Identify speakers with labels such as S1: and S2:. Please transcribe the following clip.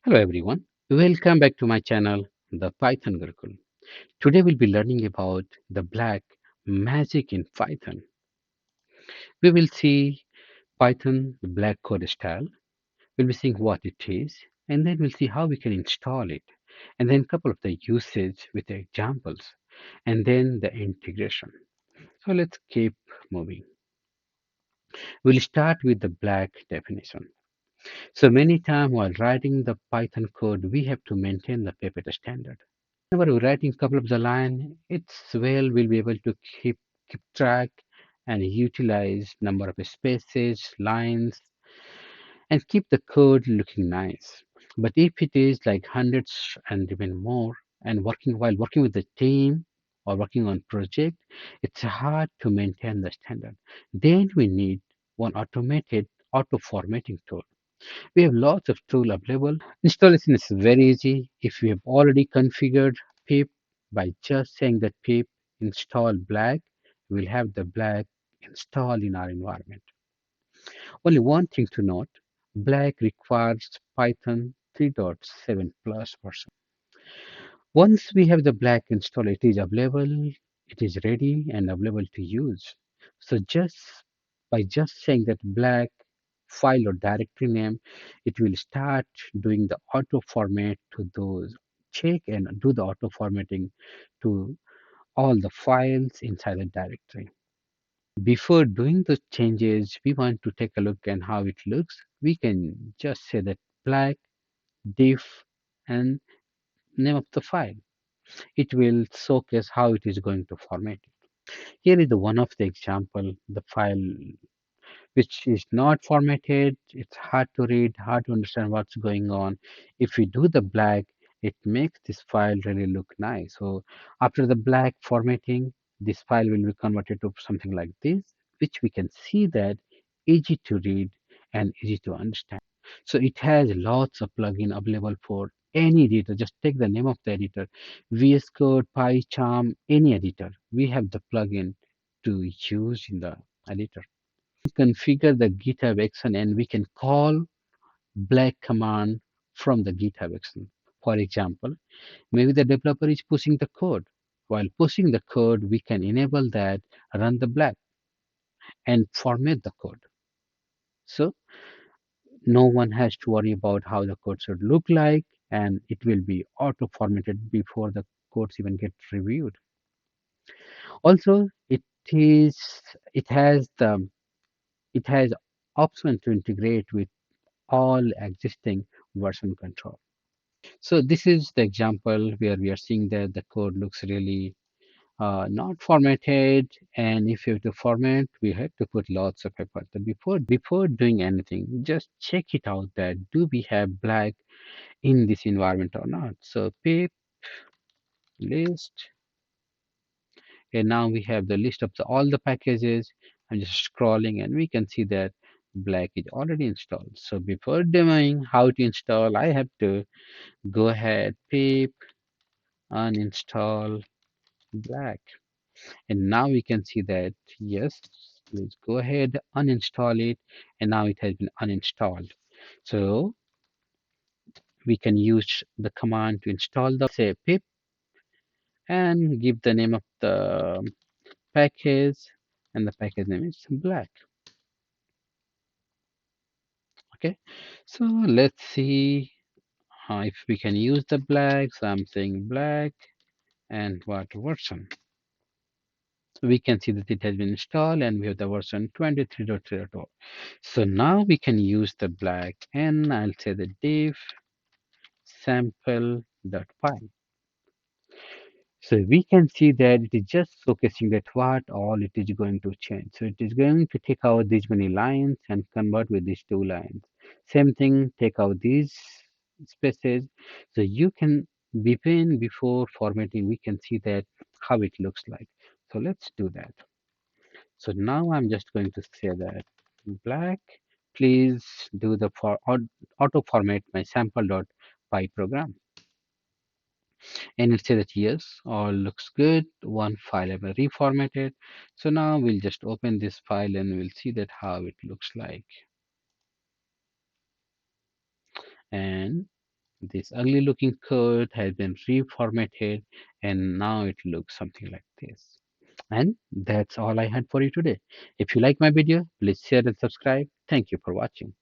S1: Hello everyone, welcome back to my channel, the Python Gurukul. Today we'll be learning about the black magic in Python. We will see Python, the black code style. We'll be seeing what it is, and then we'll see how we can install it, and then a couple of the usage with the examples, and then the integration. So let's keep moving. We'll start with the black definition. So many times while writing the Python code, we have to maintain the paper standard. Whenever we're writing a couple of the line, it's well we'll be able to keep track and utilize number of spaces, lines, and keep the code looking nice. But if it is like hundreds and even more, and working with the team or working on project, it's hard to maintain the standard. Then we need one automated auto formatting tool. We have lots of tools available. Installation is very easy. If you have already configured pip by just saying that pip install black, we'll have the black installed in our environment. Only one thing to note, black requires Python 3.7 plus version. Once we have the black installed, it is available, it is ready and available to use. So just by just saying that black file or directory name, it will start doing the auto format to those, check and do the auto formatting to all the files inside the directory. Before doing the changes, we want to take a look at how it looks. We can just say that black diff and name of the file. It will showcase how it is going to format. Here is the one of the example, the file which is not formatted. It's hard to read, hard to understand what's going on. If we do the black, it makes this file really look nice. So after the black formatting, this file will be converted to something like this, which we can see that easy to read and easy to understand. So it has lots of plugin available for any editor. Just take the name of the editor, VS Code, PyCharm, any editor. We have the plugin to use in the editor. Configure the GitHub action and we can call black command from the GitHub action. For example, maybe the developer is pushing the code. While pushing the code, we can enable that, run the black and format the code. So no one has to worry about how the code should look like and it will be auto formatted before the codes even get reviewed. Also, is it has the it has option to integrate with all existing version control. So this is the example where we are seeing that the code looks really not formatted, and if you have to format, we have to put lots of effort. So before doing anything, just check it out that do we have black in this environment or not. So pip list, and now we have the list of all the packages. I'm just scrolling, and we can see that black is already installed. So before demoing how to install, I have to go ahead, pip uninstall black. And now we can see that, yes, let's go ahead, uninstall it. And now it has been uninstalled. So we can use the command to install the say pip and give the name of the package. And the package name is black. Okay. So let's see if we can use the black. So I'm saying black and what version. We can see that it has been installed and we have the version 23.0. So now we can use the black and I'll say the diff sample.py. So we can see that it is just showcasing that what all it is going to change. So it is going to take out these many lines and convert with these two lines. Same thing, take out these spaces. So you can, before formatting, we can see that how it looks like. So let's do that. So now I'm just going to say that black, please do the auto format my sample.py program. And it says that yes, all looks good. One file have reformatted. So now we'll just open this file and we'll see that how it looks like. And This ugly looking code has been reformatted and now it looks something like this. And that's all I had for you today. If you like my video, please share and subscribe. Thank you for watching.